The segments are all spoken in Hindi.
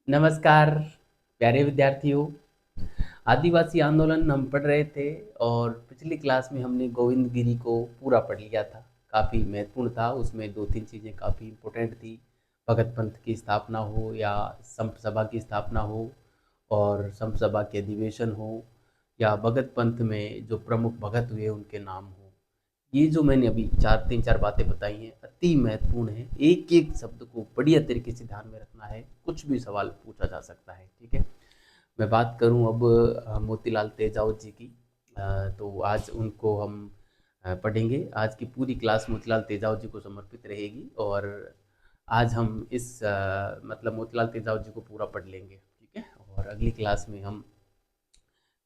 नमस्कार प्यारे विद्यार्थियों। आदिवासी आंदोलन हम पढ़ रहे थे और पिछली क्लास में हमने गोविंद गिरी को पूरा पढ़ लिया था। काफ़ी महत्वपूर्ण था, उसमें दो तीन चीज़ें काफ़ी इम्पोर्टेंट थी। भगत पंथ की स्थापना हो या संत सभा की स्थापना हो और संत सभा के अधिवेशन हो या भगत पंथ में जो प्रमुख भगत हुए उनके नाम हो। ये जो मैंने अभी तीन चार बातें बताई हैं अति महत्वपूर्ण है। एक एक शब्द को बढ़िया तरीके से ध्यान में रखना है, कुछ भी सवाल पूछा जा सकता है। ठीक है, मैं बात करूं अब मोतीलाल तेजावत जी की। तो आज उनको हम पढ़ेंगे। आज की पूरी क्लास मोतीलाल तेजावत जी को समर्पित रहेगी और आज हम इस मतलब मोतीलाल तेजावत जी को पूरा पढ़ लेंगे। ठीक है, और अगली क्लास में हम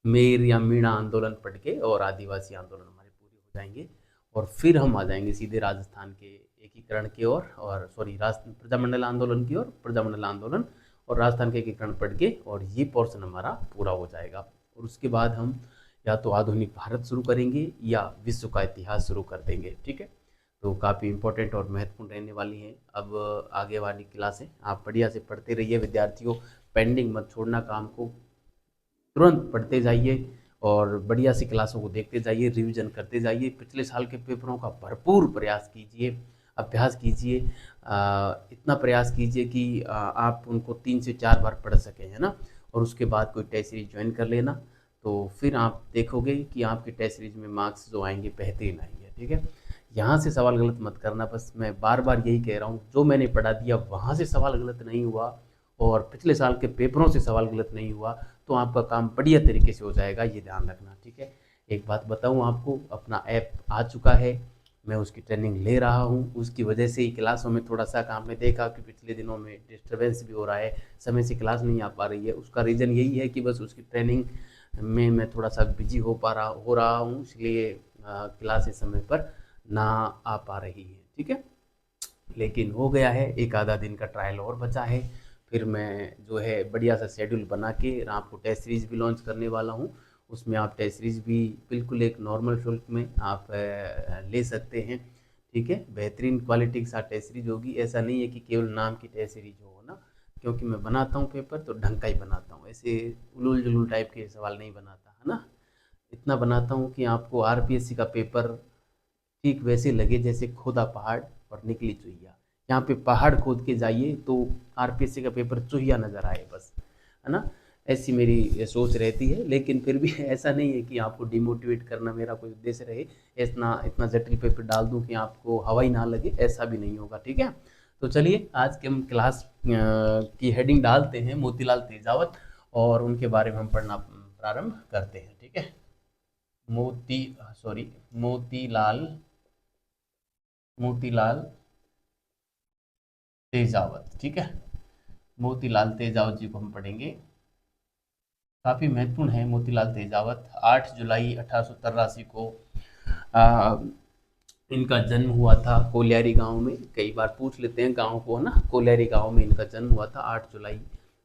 मेर या मीणा आंदोलन पढ़ के और आदिवासी आंदोलन हमारे पूरे हो जाएंगे और फिर हम आ जाएंगे सीधे राजस्थान के एकीकरण की ओर और सॉरी प्रजामंडल आंदोलन की ओर। प्रजामंडल आंदोलन और राजस्थान के एकीकरण पढ़ के और ये पोर्शन हमारा पूरा हो जाएगा और उसके बाद हम या तो आधुनिक भारत शुरू करेंगे या विश्व का इतिहास शुरू कर देंगे। ठीक है, तो काफ़ी इंपॉर्टेंट और महत्वपूर्ण रहने वाली हैं अब आगे वाली क्लासें। आप बढ़िया से पढ़ते रहिए विद्यार्थियों, पेंडिंग मत छोड़ना काम को, तुरंत पढ़ते जाइए और बढ़िया सी क्लासों को देखते जाइए, रिवीजन करते जाइए। पिछले साल के पेपरों का भरपूर प्रयास कीजिए, अभ्यास कीजिए। इतना प्रयास कीजिए कि आप उनको 3 से 4 बार पढ़ सकें, है ना। और उसके बाद कोई टेस्ट सीरीज ज्वाइन कर लेना, तो फिर आप देखोगे कि आपके टेस्ट सीरीज में मार्क्स जो आएंगे बेहतरीन आएंगे। ठीक है, यहाँ से सवाल गलत मत करना, बस मैं बार बार यही कह रहा हूँ। जो मैंने पढ़ा दिया वहाँ से सवाल गलत नहीं हुआ और पिछले साल के पेपरों से सवाल गलत नहीं हुआ तो आपका काम बढ़िया तरीके से हो जाएगा, ये ध्यान रखना। ठीक है, एक बात बताऊं आपको, अपना ऐप आ चुका है, मैं उसकी ट्रेनिंग ले रहा हूं। उसकी वजह से ही क्लासों में थोड़ा सा काम में देखा कि पिछले दिनों में डिस्टर्बेंस भी हो रहा है, समय से क्लास नहीं आ पा रही है। उसका रीज़न यही है कि बस उसकी ट्रेनिंग में मैं थोड़ा सा बिजी हो रहा हूँ, इसलिए क्लासेस समय पर ना आ पा रही है। ठीक है, लेकिन हो गया है, एक आधा दिन का ट्रायल और बचा है, फिर मैं जो है बढ़िया सा शेड्यूल बना के आपको टेस्ट सीरीज भी लॉन्च करने वाला हूँ। उसमें आप टेस्ट सीरीज भी बिल्कुल एक नॉर्मल शुल्क में आप ले सकते हैं। ठीक है, बेहतरीन क्वालिटी के साथ टेस्ट सीरीज होगी, ऐसा नहीं है कि केवल नाम की टेस्ट सीरीज हो ना, क्योंकि मैं बनाता हूँ पेपर तो ढंग का ही बनाता हूँ, ऐसे उलूल जुलूल टाइप के सवाल नहीं बनाता, है ना। इतना बनाता हूँ कि आपको आरपीएससी का पेपर ठीक वैसे लगे जैसे खोदा पहाड़ और निकली चुहिया। यहाँ पे पहाड़ खोद के जाइए तो आरपीएससी का पेपर चुहिया नजर आए बस, है ना। ऐसी मेरी ये सोच रहती है, लेकिन फिर भी ऐसा नहीं है कि आपको डिमोटिवेट करना मेरा कोई उद्देश्य रहे। इतना इतना जटिल पेपर डाल दूं कि आपको हवा ही ना लगे, ऐसा भी नहीं होगा। ठीक है, तो चलिए आज के हम क्लास की हेडिंग डालते हैं मोतीलाल तेजावत और उनके बारे में हम पढ़ना प्रारंभ करते हैं। ठीक है, मोती सॉरी मोतीलाल मोतीलाल तेजावत। ठीक है, मोतीलाल तेजावत जी को हम पढ़ेंगे। काफ़ी महत्वपूर्ण है मोतीलाल तेजावत। 8 जुलाई 1883 को आ, इनका जन्म हुआ था कोलियारी गांव में। कई बार पूछ लेते हैं गांव को, ना, कोलियारी गांव में इनका जन्म हुआ था 8 जुलाई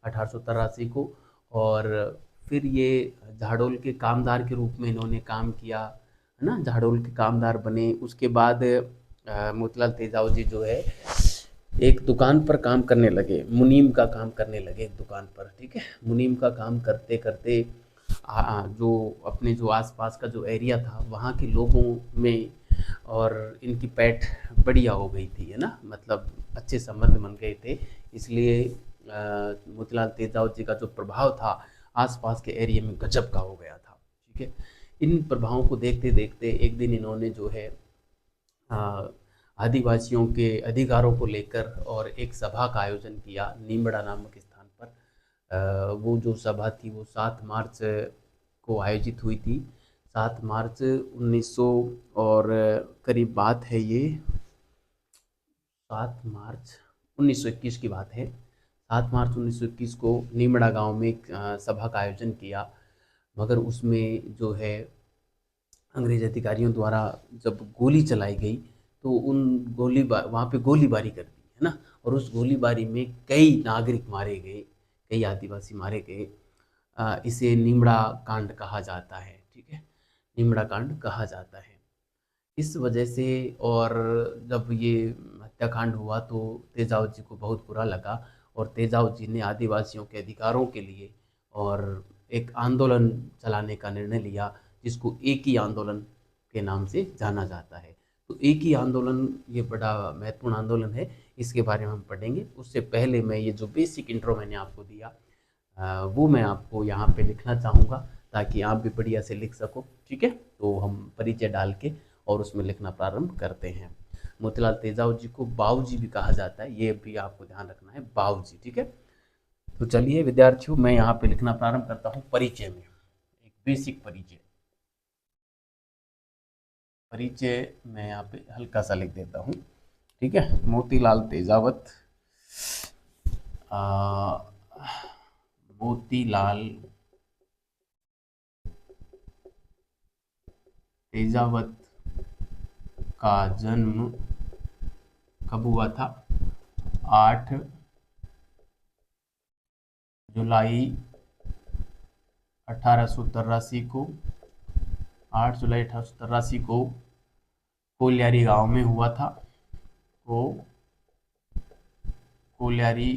1883 को। और फिर ये झाड़ोल के कामदार के रूप में इन्होंने काम किया, है ना, झाड़ोल के कामदार बने। उसके बाद मोतीलाल तेजावत जी जो है एक दुकान पर काम करने लगे, मुनीम का काम करने लगे एक दुकान पर। ठीक है, मुनीम का काम करते करते जो अपने जो आसपास का जो एरिया था वहाँ के लोगों में और इनकी पैठ बढ़िया हो गई थी, है ना, मतलब अच्छे संबंध बन गए थे। इसलिए मोतीलाल तेजावत जी का जो प्रभाव था आसपास के एरिया में गजब का हो गया था। ठीक है, इन प्रभावों को देखते देखते एक दिन इन्होंने जो है अ, आदिवासियों के अधिकारों को लेकर और एक सभा का आयोजन किया नीमड़ा नामक स्थान पर। वो जो सभा थी वो 7 मार्च को आयोजित हुई थी। 7 मार्च 1900 और करीब बात है ये, 7 मार्च 1921 की बात है। 7 मार्च 1921 को नीमड़ा गांव में एक सभा का आयोजन किया, मगर उसमें जो है अंग्रेज अधिकारियों द्वारा जब गोली चलाई गई तो उन वहाँ पे गोलीबारी कर दी, है ना। और उस गोलीबारी में कई नागरिक मारे गए, कई आदिवासी मारे गए। इसे निमड़ा कांड कहा जाता है। ठीक है, निमड़ा कांड कहा जाता है इस वजह से। और जब ये हत्याकांड हुआ तो तेजावत जी को बहुत बुरा लगा और तेजाब जी ने आदिवासियों के अधिकारों के लिए और एक आंदोलन चलाने का निर्णय लिया, जिसको एक ही आंदोलन के नाम से जाना जाता है। तो एक ही आंदोलन ये बड़ा महत्वपूर्ण आंदोलन है, इसके बारे में हम पढ़ेंगे। उससे पहले मैं ये जो बेसिक इंट्रो मैंने आपको दिया वो मैं आपको यहाँ पे लिखना चाहूँगा, ताकि आप भी बढ़िया से लिख सको। ठीक है, तो हम परिचय डाल के और उसमें लिखना प्रारंभ करते हैं। मोतीलाल तेजाब जी को बाबूजी भी कहा जाता है, ये भी आपको ध्यान रखना है, बाबूजी। ठीक है, तो चलिए विद्यार्थियों, मैं यहाँ पे लिखना प्रारंभ करता हूँ परिचय में। एक बेसिक परिचय मैं यहाँ पे हल्का सा लिख देता हूँ। ठीक है, मोतीलाल तेजावत, मोतीलाल तेजावत का जन्म कब हुआ था? 8 जुलाई 1883 को 8 जुलाई 1883 को कोलियारी गांव में हुआ था। कोलियारी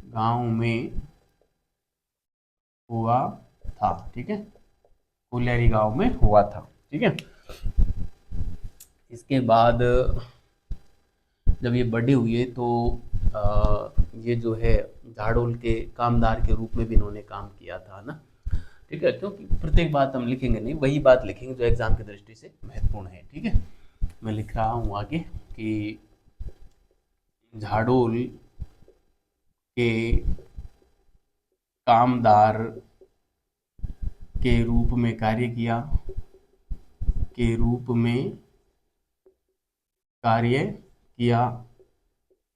गांव में हुआ था। ठीक है, कोलियारी गांव में हुआ था। ठीक है, इसके बाद जब ये बड़े हुए तो ये जो है झाड़ोल के कामदार के रूप में भी इन्होंने काम किया था ना। ठीक है, क्योंकि प्रत्येक बात हम लिखेंगे नहीं, वही बात लिखेंगे जो एग्जाम की दृष्टि से महत्वपूर्ण है। ठीक है, मैं लिख रहा हूँ आगे कि झाड़ोल के कामदार के रूप में कार्य किया,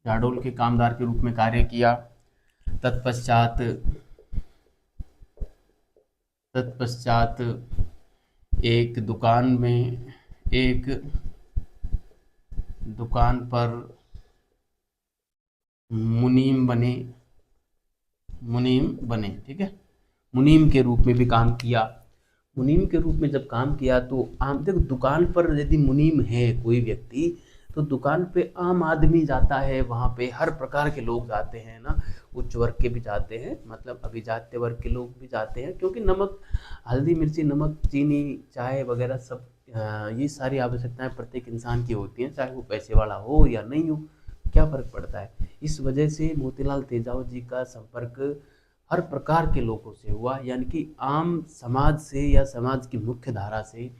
झाड़ोल के कामदार के रूप में कार्य किया। तत्पश्चात एक दुकान पर मुनीम बने। ठीक है, मुनीम के रूप में भी काम किया। मुनीम के रूप में जब काम किया तो आम देखो, दुकान पर यदि मुनीम है कोई व्यक्ति, तो दुकान पे आम आदमी जाता है, वहाँ पे हर प्रकार के लोग जाते हैं ना, उच्च वर्ग के भी जाते हैं, मतलब अभिजात्य वर्ग के लोग भी जाते हैं, क्योंकि नमक, हल्दी, मिर्ची, नमक, चीनी, चाय वगैरह सब ये सारी आवश्यकताएं प्रत्येक इंसान की होती हैं, चाहे वो पैसे वाला हो या नहीं हो, क्या फर्क पड़ता है। इस वजह से मोतीलाल तेजाब जी का संपर्क हर प्रकार के लोगों से हुआ, यानी कि आम समाज से या समाज की मुख्य धारा से,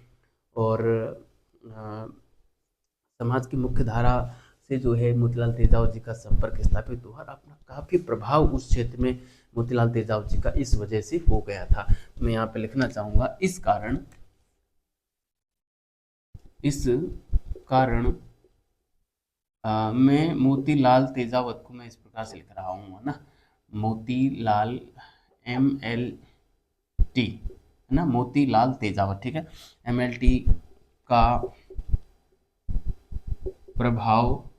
और समाज की मुख्य धारा से जो है मोतीलाल तेजाब जी का संपर्क स्थापित हुआ, और अपना काफ़ी प्रभाव उस क्षेत्र में मोतीलाल तेजाब जी का इस वजह से हो गया था। मैं यहाँ पे लिखना चाहूँगा, इस कारण मैं मोतीलाल तेजावत को मैं इस प्रकार से लिख रहा हूँ, है ना, मोतीलाल MLT, है ना, मोतीलाल तेजावत। ठीक है, MLT का प्रभाव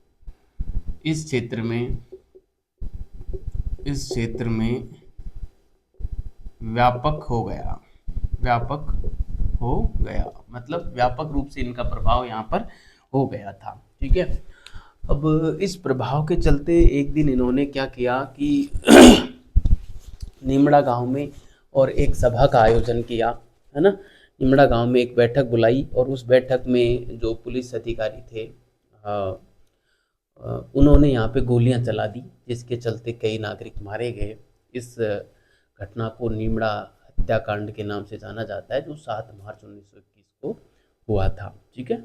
इस क्षेत्र में व्यापक हो गया, मतलब व्यापक रूप से इनका प्रभाव यहाँ पर हो गया था। ठीक है, अब इस प्रभाव के चलते एक दिन इन्होंने क्या किया कि निमड़ा गांव में और एक सभा का आयोजन किया, है ना। निमड़ा गांव में एक बैठक बुलाई, और उस बैठक में जो पुलिस अधिकारी थे उन्होंने यहाँ पे गोलियां चला दी, जिसके चलते कई नागरिक मारे गए। इस घटना को निमड़ा हत्याकांड के नाम से जाना जाता है, जो 7 मार्च 1921 को हुआ था। ठीक है,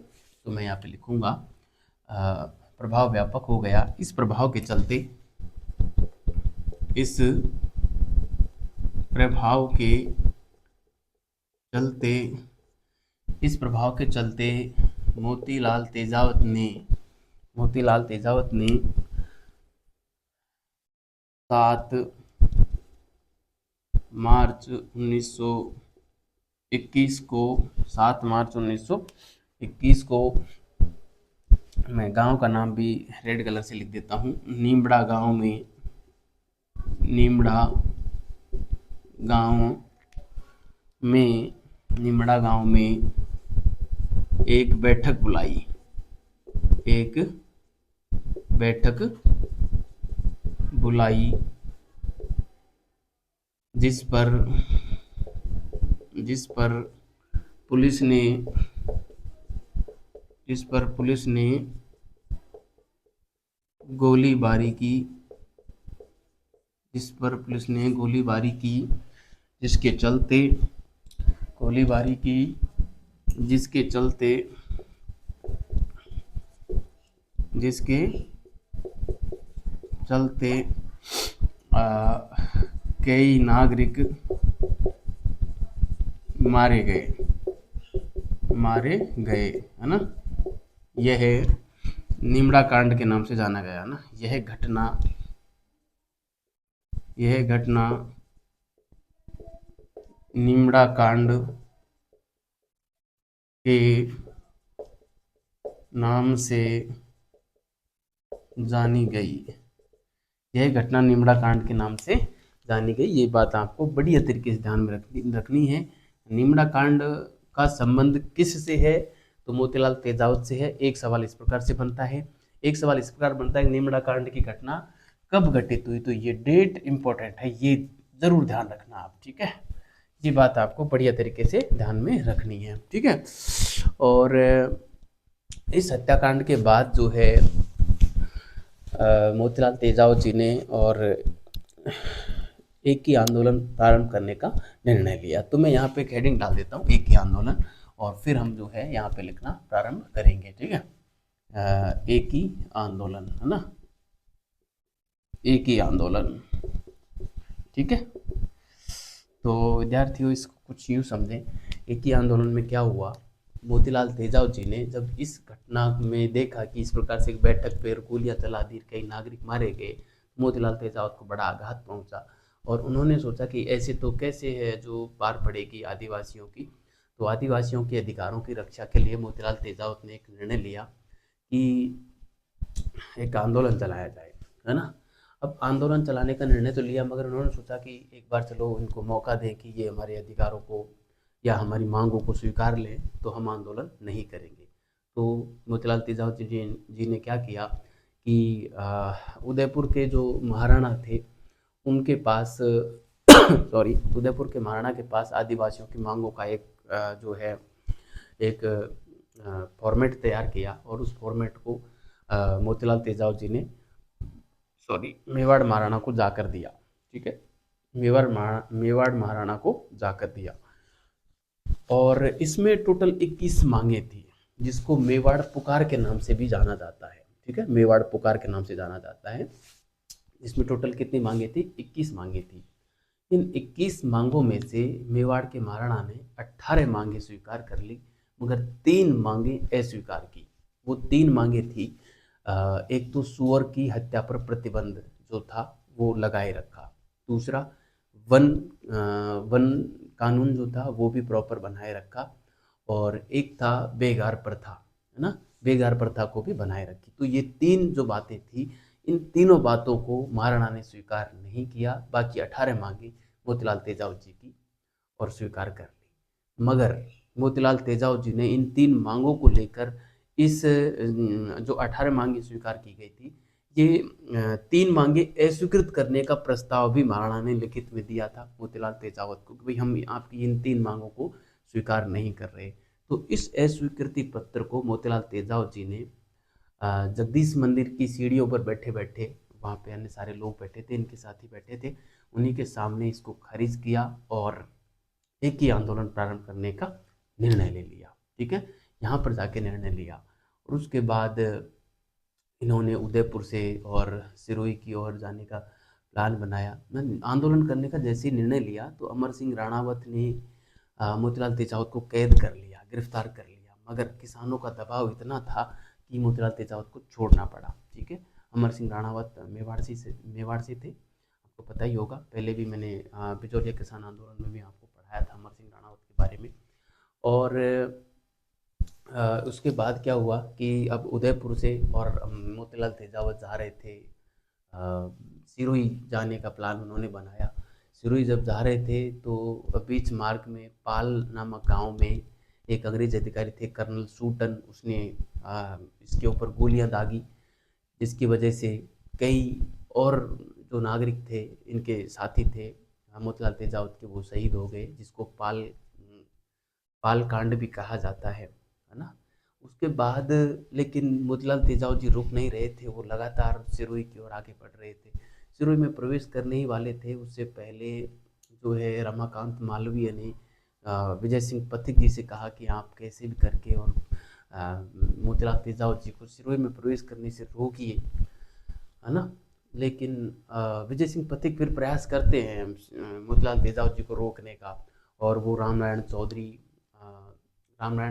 तो मैं यहाँ पे लिखूंगा प्रभाव व्यापक हो गया। इस प्रभाव के चलते मोतीलाल तेजावत ने 7 मार्च 1921 को मैं गांव का नाम भी रेड कलर से लिख देता हूँ, निमड़ा गांव में एक बैठक बुलाई, बुलाई, जिस पर जिस पर पुलिस ने जिस पर पुलिस ने गोलीबारी की जिस पर पुलिस ने गोलीबारी की जिसके चलते गोलीबारी की जिसके चलते जिसके चलते कई नागरिक मारे गए है ना। यह निमड़ा कांड के नाम से जाना गया ना। यह घटना निमड़ा कांड के नाम से जानी गई। यह घटना निमड़ा कांड के नाम से जानी गई। ये बात आपको बढ़िया तरीके से ध्यान में रखनी है। निमड़ा कांड का संबंध किस से है? तो मोतीलाल तेजावत से है। एक सवाल इस प्रकार से बनता है निमड़ा कांड की घटना कब घटित हुई? तो ये डेट इंपॉर्टेंट है, ये जरूर ध्यान रखना आप, ठीक है। ये बात आपको बढ़िया तरीके से ध्यान में रखनी है, ठीक है। और इस हत्याकांड के बाद जो है मोतीलाल तेजावत जी ने और एक ही आंदोलन प्रारंभ करने का निर्णय लिया। तो मैं यहाँ पे एक हेडिंग डाल देता हूँ, एक ही आंदोलन, और फिर हम जो है यहाँ पे लिखना प्रारंभ करेंगे, ठीक है। एक ही आंदोलन, है ना, एक ही आंदोलन, ठीक है। तो विद्यार्थियों इसको कुछ यूँ समझें, एक ही आंदोलन में क्या हुआ। मोतीलाल तेजावत जी ने जब इस घटना में देखा कि इस प्रकार से एक बैठक पर गोलियां चला दी, कई नागरिक मारे गए, मोतीलाल तेजावत को बड़ा आघात पहुंचा और उन्होंने सोचा कि ऐसे तो कैसे है जो पार पड़ेगी आदिवासियों की। तो आदिवासियों के अधिकारों की रक्षा के लिए मोतीलाल तेजावत ने एक निर्णय लिया कि एक आंदोलन चलाया जाए, है ना। अब आंदोलन चलाने का निर्णय तो लिया, मगर उन्होंने सोचा कि एक बार चलो इनको मौका दें कि ये हमारे अधिकारों को या हमारी मांगों को स्वीकार लें, तो हम आंदोलन नहीं करेंगे। तो मोतीलाल तेजावत जी ने क्या किया कि उदयपुर के जो महाराणा थे उनके पास सॉरी, उदयपुर के महाराणा के पास आदिवासियों की मांगों का एक जो है एक फॉर्मेट तैयार किया और उस फॉर्मेट को मोतीलाल तेजावत जी ने मेवाड़ महाराणा को जाकर दिया, ठीक है। मेवाड़ महाराणा को जाकर दिया और इसमें टोटल 21 मांगे थी, जिसको मेवाड़ पुकार के नाम से भी जाना जाता है, ठीक है। मेवाड़ पुकार के नाम से जाना जाता है। इसमें टोटल कितनी मांगे थी? 21 मांगे थी। इन 21 मांगों में से मेवाड़ के महाराणा ने 18 मांगे स्वीकार कर ली, मगर 3 मांगे अस्वीकार की। वो 3 मांगे थी, एक तो सुअर की हत्या पर प्रतिबंध जो था वो लगाए रखा, दूसरा वन कानून जो था वो भी प्रॉपर बनाए रखा, और एक था बेगार प्रथा, है ना, बेगार प्रथा को भी बनाए रखी। तो ये 3 जो बातें थी, इन तीनों बातों को महाराणा ने स्वीकार नहीं किया। बाकी 18 मांगे मोतीलाल तेजावत जी की और स्वीकार कर ली। मगर मोतीलाल तेजावत जी ने इन 3 मांगों को लेकर इस जो 18 मांगे स्वीकार की गई थी, ये 3 मांगे अस्वीकृत करने का प्रस्ताव भी महाराणा ने लिखित में दिया था मोतीलाल तेजावत को कि भाई हम आपकी इन 3 मांगों को स्वीकार नहीं कर रहे। तो इस अस्वीकृति पत्र को मोतीलाल तेजावत जी ने जगदीश मंदिर की सीढ़ियों पर बैठे बैठे, वहाँ पे अन्य सारे लोग बैठे थे, इनके साथी बैठे थे, उन्हीं के सामने इसको खारिज किया और एक ही आंदोलन प्रारंभ करने का निर्णय ले लिया, ठीक है। यहाँ पर जाके निर्णय लिया और उसके बाद इन्होंने उदयपुर से और सिरोही की ओर जाने का प्लान बनाया। आंदोलन करने का जैसे ही निर्णय लिया तो अमर सिंह राणावत ने मोतीलाल तेजावत को कैद कर लिया, गिरफ्तार कर लिया, मगर किसानों का दबाव इतना था कि मोतीलाल तेजावत को छोड़ना पड़ा, ठीक है। अमर सिंह राणावत मेवाड़ से थे, आपको पता ही होगा, पहले भी मैंने बिचौलिया किसान आंदोलन में भी आपको पढ़ाया था अमर सिंह राणावत के बारे में। और उसके बाद क्या हुआ कि अब उदयपुर से और मोतीलाल तेजावत जा रहे थे, सिरोही जाने का प्लान उन्होंने बनाया। सिरोही जब जा रहे थे तो बीच मार्ग में पाल नामक गांव में एक अंग्रेज अधिकारी थे, कर्नल सूटन, उसने इसके ऊपर गोलियां दागी, जिसकी वजह से कई और जो नागरिक थे, इनके साथी थे मोतीलाल तेजावत के, वो शहीद हो गए, जिसको पाल कांड भी कहा जाता है ना। उसके बाद लेकिन मोतीलाल तेजावत जी रुक नहीं रहे थे, वो लगातार सिरोही की ओर आगे बढ़ रहे थे। सिरोही में प्रवेश करने ही वाले थे, उससे पहले जो है रमाकांत मालवीय ने विजय सिंह पथिक जी से कहा कि आप कैसे भी करके और मोतीलाल तेजावत जी को सिरोही में प्रवेश करने से रोकिए, है ना। लेकिन विजय सिंह पथिक फिर प्रयास करते हैं मोतीलाल तेजावत जी को रोकने का, और वो रामनारायण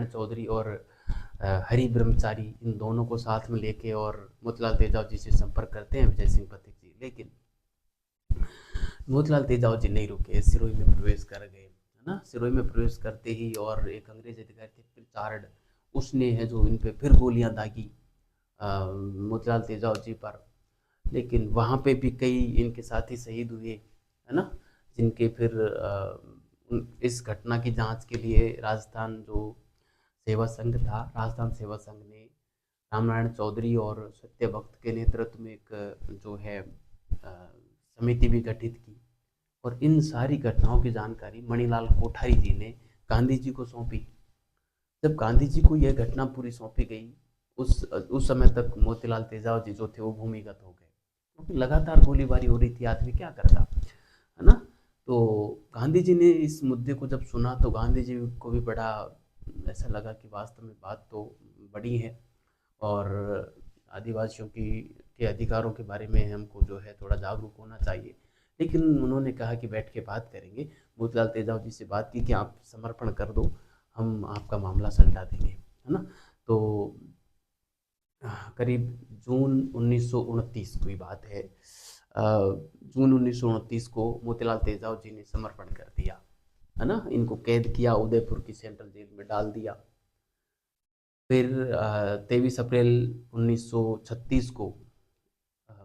चौधरी और हरि ब्रह्मचारी, इन दोनों को साथ में लेके और मोतीलाल तेजावत जी से संपर्क करते हैं विजय सिंह पथिक जी। लेकिन मोतीलाल तेजावत जी नहीं रुके, सिरोही में प्रवेश कर गए, है ना। सिरोही में प्रवेश करते ही और एक अंग्रेज अधिकारी थे प्रिचार्ड, उसने है जो इन पे फिर गोलियां दागी मोतीलाल तेजावत जी पर। लेकिन वहाँ पे भी कई इनके साथी शहीद हुए, है ना, जिनके फिर इस घटना की जांच के लिए राजस्थान जो सेवा संघ था, राजस्थान सेवा संघ ने रामनारायण चौधरी और सत्य भक्त के नेतृत्व में एक जो है समिति भी गठित की, और इन सारी घटनाओं की जानकारी मणिलाल कोठारी जी ने गांधी जी को सौंपी। जब गांधी जी को यह घटना पूरी सौंपी गई, उस समय तक मोतीलाल तेजावत जी जो थे वो भूमिगत हो गए, क्योंकि लगातार गोलीबारी हो रही थी, आदमी क्या करता, है ना। तो गांधी जी ने इस मुद्दे को जब सुना तो गांधी जी को भी बड़ा ऐसा लगा कि वास्तव में बात तो बड़ी है, और आदिवासियों की के अधिकारों के बारे में हमको जो है थोड़ा जागरूक होना चाहिए। लेकिन उन्होंने कहा कि बैठ के बात करेंगे। मोतीलाल तेजावत जी से बात की कि आप समर्पण कर दो, हम आपका मामला सुलझा देंगे, है ना। तो करीब जून 1929 की बात है, जून 1929 को मोतीलाल तेजावत जी ने समर्पण कर दिया, है ना। इनको कैद किया, उदयपुर की सेंट्रल जेल में डाल दिया। फिर 23 अप्रैल 1936 को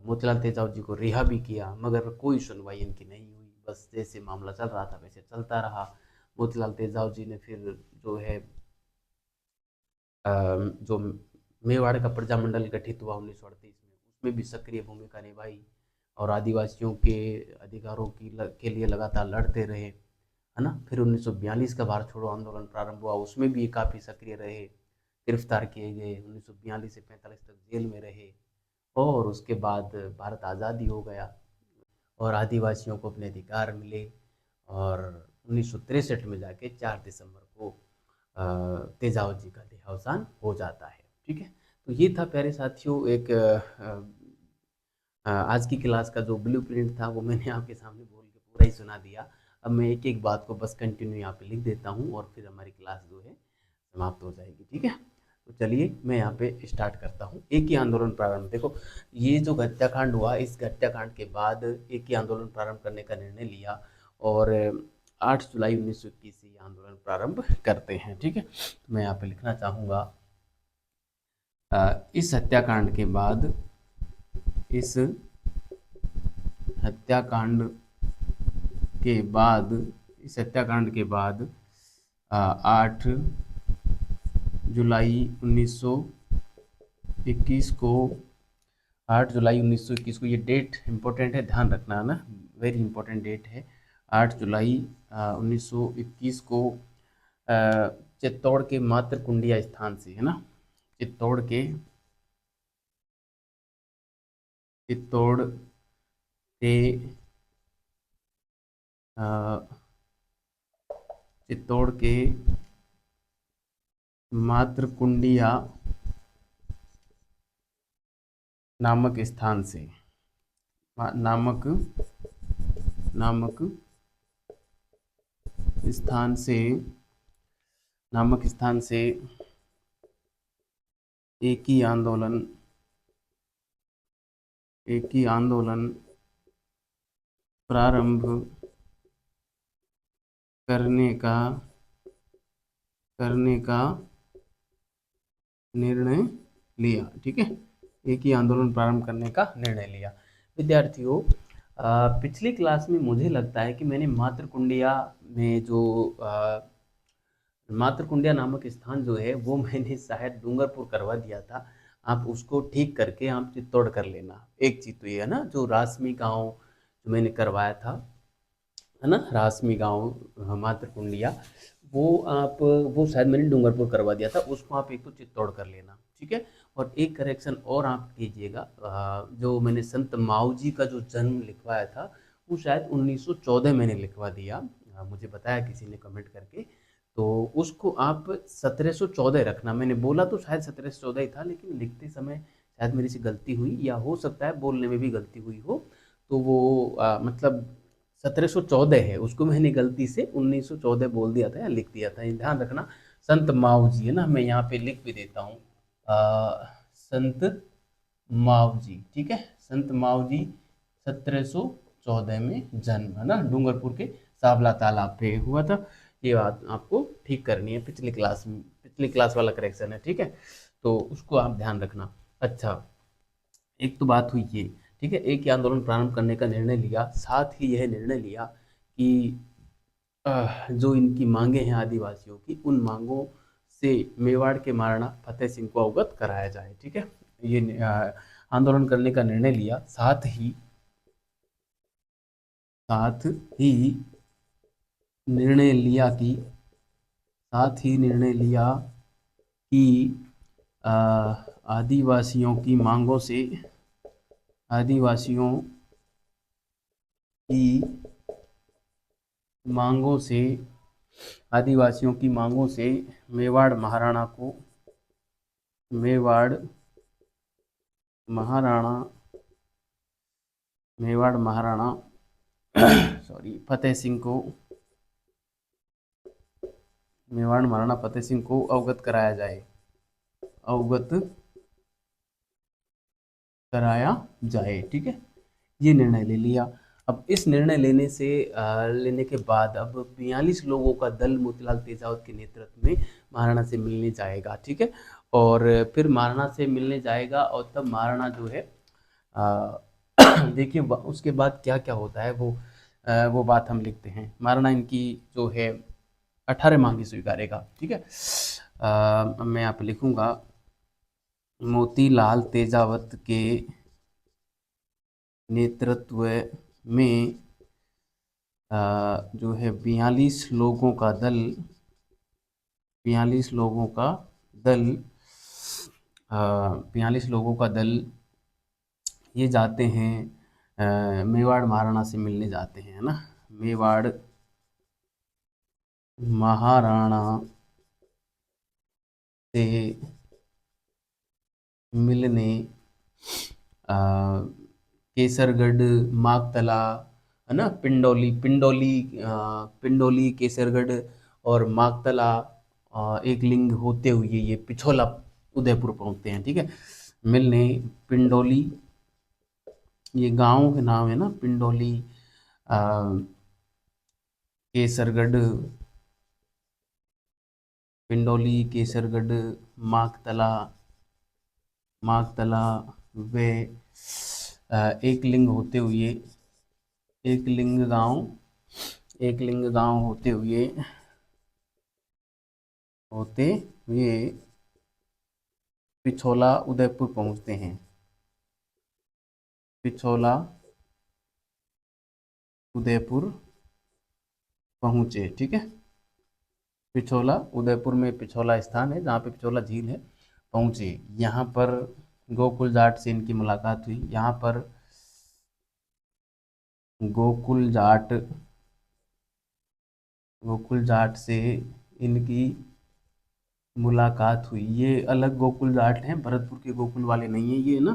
मोतीलाल तेजावत जी को रिहा भी किया, मगर कोई सुनवाई इनकी नहीं हुई, बस जैसे मामला चल रहा था वैसे चलता रहा। मोतीलाल तेजावत जी ने फिर जो है जो मेवाड़ का प्रजामंडल गठित हुआ 1938 में, उसमें भी सक्रिय भूमिका निभाई, और आदिवासियों के अधिकारों के लिए लगातार लड़ते रहे, है ना। फिर 1942 का भारत छोड़ो आंदोलन प्रारंभ हुआ, उसमें भी काफ़ी सक्रिय रहे, गिरफ्तार किए गए, 1942 से 45 तक जेल में रहे, और उसके बाद भारत आज़ादी हो गया और आदिवासियों को अपने अधिकार मिले, और 1963 में जाके 4 दिसंबर को तेजावत जी का देहावसान हो जाता है। ठीक है, तो ये था प्यारे साथियों एक आज की क्लास का जो ब्लूप्रिंट था वो मैंने आपके सामने बोल के पूरा ही सुना दिया। अब मैं एक एक बात को बस कंटिन्यू यहाँ पे लिख देता हूँ और फिर हमारी क्लास जो है समाप्त हो जाएगी। ठीक है, तो चलिए मैं यहाँ पे स्टार्ट करता हूँ। एक ही आंदोलन प्रारंभ, देखो ये जो हत्याकांड हुआ, इस हत्याकांड के बाद एक ही आंदोलन प्रारंभ करने का निर्णय लिया, और 8 जुलाई 1921 से ये आंदोलन प्रारंभ करते हैं। ठीक है, तो मैं यहाँ पे लिखना चाहूँगा इस हत्याकांड के बाद, इस हत्याकांड के बाद, इस हत्याकांड के बाद 8 जुलाई 1921 को, 8 जुलाई 1921 को, ये डेट इम्पोर्टेंट है, ध्यान रखना है ना, वेरी इंपॉर्टेंट डेट है। 8 जुलाई 1921 को चित्तौड़ के मातृकुंडिया स्थान से, है ना, चित्तौड़ के चित्तौड़ के मातृकुंडिया नामक स्थान से, नामक स्थान से एक ही आंदोलन प्रारंभ करने का निर्णय लिया। ठीक है, एक ही आंदोलन प्रारंभ करने का निर्णय लिया। विद्यार्थियों, पिछली क्लास में मुझे लगता है कि मैंने मातृकुंडिया में जो मातृकुंडिया नामक स्थान जो है वो मैंने शायद डूंगरपुर करवा दिया था। आप उसको ठीक करके आप चित्तौड़ कर लेना। एक चीज़ तो ये है ना, जो रासमी गांव मैंने करवाया था, है ना, रासमी गांव मातृकुंडिया, वो आप, वो शायद मैंने डूंगरपुर करवा दिया था, उसको आप एक तो चित्तौड़ कर लेना, ठीक है। और एक करेक्शन और आप कीजिएगा, जो मैंने संत माऊ जी का जो जन्म लिखवाया था वो शायद 1914 मैंने लिखवा दिया, मुझे बताया किसी ने कमेंट करके, तो उसको आप 1714 रखना। मैंने बोला तो शायद 1714 ही था, लेकिन लिखते समय शायद मेरी से गलती हुई, या हो सकता है बोलने में भी गलती हुई हो, तो वो मतलब 1714 है, उसको मैंने गलती से 1914 बोल दिया था या लिख दिया था, ये ध्यान रखना। संत माऊ जी, है ना, मैं यहाँ पे लिख भी देता हूँ, संत माऊ जी, ठीक है, संत माऊ जी 1714 में जन्म, है ना, डूंगरपुर के सावला तालाब पे हुआ था। ये बात आपको ठीक करनी है, पिछली क्लास में, पिछली क्लास वाला करेक्शन है, ठीक है, तो उसको आप ध्यान रखना। अच्छा, एक तो बात हुई ये, ठीक है, एक ही आंदोलन प्रारंभ करने का निर्णय लिया, साथ ही यह निर्णय लिया कि जो इनकी मांगे हैं आदिवासियों की, उन मांगों से मेवाड़ के महाराणा फतेह सिंह को अवगत कराया जाए, ठीक है। ये आंदोलन करने का निर्णय लिया, साथ ही निर्णय लिया कि साथ ही निर्णय लिया कि अ, आदिवासियों की मांगों से आदिवासियों की मांगों से आदिवासियों की मांगों से मेवाड़ महाराणा को मेवाड़ महाराणा मेवाड़ महाराणा सॉरी फतेह सिंह को मेवाड़ महाराणा फतेह सिंह को अवगत कराया जाए, अवगत कराया जाए, ठीक है, ये निर्णय ले लिया। अब इस निर्णय लेने के बाद अब 42 लोगों का दल मोतीलाल तेजावत के नेतृत्व में महाराणा से मिलने जाएगा, ठीक है, और फिर महाराणा से मिलने जाएगा, और तब महाराणा जो है अ, देखिए उसके बाद क्या क्या होता है वो बात हम लिखते हैं। महाराणा इनकी जो है 18 मांगे स्वीकारेगा, ठीक है। मैं यहाँ पे लिखूंगा, मोतीलाल तेजावत के नेतृत्व में जो है 42 लोगों का दल ये जाते हैं, मेवाड़ महाराणा से मिलने जाते हैं, है ना, मेवाड़ महाराणा से मिलने अ, केसरगढ़, माकतला, है ना, पिंडोली, केसरगढ़ और माकतला, एक लिंग होते हुए ये पिछोला उदयपुर पहुंचते हैं, ठीक है। मिलने पिंडोली, ये गांव के नाम है ना, पिंडोली, अ, केसरगढ़, केसरगढ़, माकतला, माकतला वे एक लिंग होते हुए एक लिंग गांव होते हुए पिछोला उदयपुर पहुंचते हैं, पिछोला उदयपुर पहुंचे, ठीक है। पिछोला उदयपुर में पिछोला स्थान है जहाँ पे पिछोला झील है, पहुंचे। यहाँ पर गोकुल जाट से इनकी मुलाकात हुई, यहाँ पर गोकुल जाट गोकुल जाट से इनकी मुलाकात हुई। ये अलग गोकुल जाट हैं, भरतपुर के गोकुल वाले नहीं है ये ना,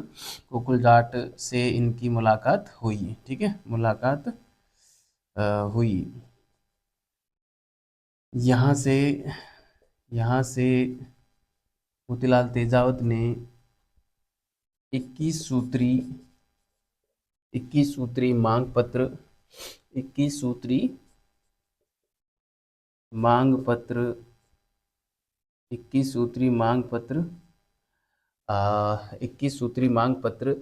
गोकुल जाट से इनकी मुलाकात हुई, ठीक है, मुलाकात हुई। यहाँ से यहाँ से मोतीलाल तेजावत ने 21 सूत्री 21 सूत्री मांग पत्र 21 सूत्री मांग पत्र 21 सूत्री मांग पत्र 21 सूत्री मांग पत्र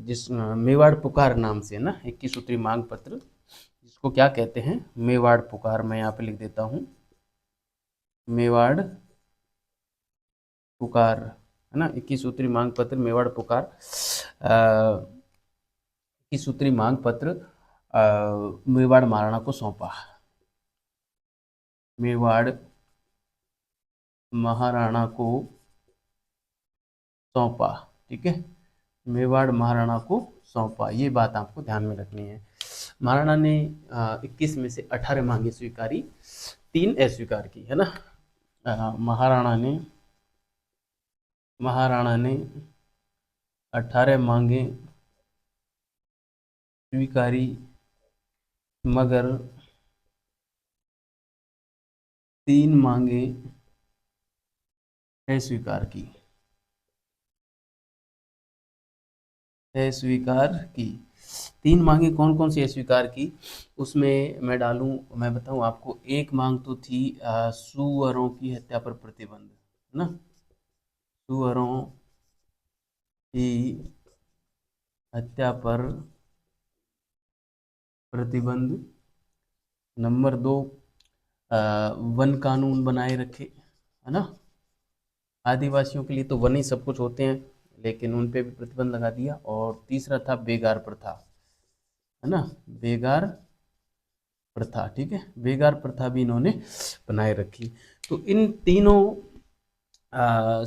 जिस मेवाड़ पुकार नाम से, है ना, 21 सूत्री मांग पत्र, जिसको क्या कहते हैं, मेवाड़ पुकार, मैं यहाँ पे लिख देता हूँ, मेवाड़ पुकार, है ना, 21 सूत्री मांग पत्र मेवाड़ पुकार की सूत्री मांग पत्र मेवाड़ महाराणा को सौंपा। मेवाड़ महाराणा को सौंपा, ठीक है, मेवाड़ महाराणा को सौंपा, ये बात आपको ध्यान में रखनी है। महाराणा ने 21 में से 18 मांगे स्वीकारी, 3 अस्वीकार की, है ना। महाराणा ने 18 मांगे स्वीकारी, मगर 3 मांगे अस्वीकार की, अस्वीकार की। 3 मांगे कौन कौन सी अस्वीकार की, उसमें मैं बताऊं आपको। एक मांग तो थी सुअरों की हत्या पर प्रतिबंध, है ना, सुअरों की हत्या पर प्रतिबंध। नंबर 2, वन कानून बनाए रखे, है ना। आदिवासियों के लिए तो वन ही सब कुछ होते हैं, लेकिन उन पे भी प्रतिबंध लगा दिया। और तीसरा था बेगार प्रथा, है ना, बेगार प्रथा, ठीक है, बेगार प्रथा भी इन्होंने बनाए रखी। तो इन तीनों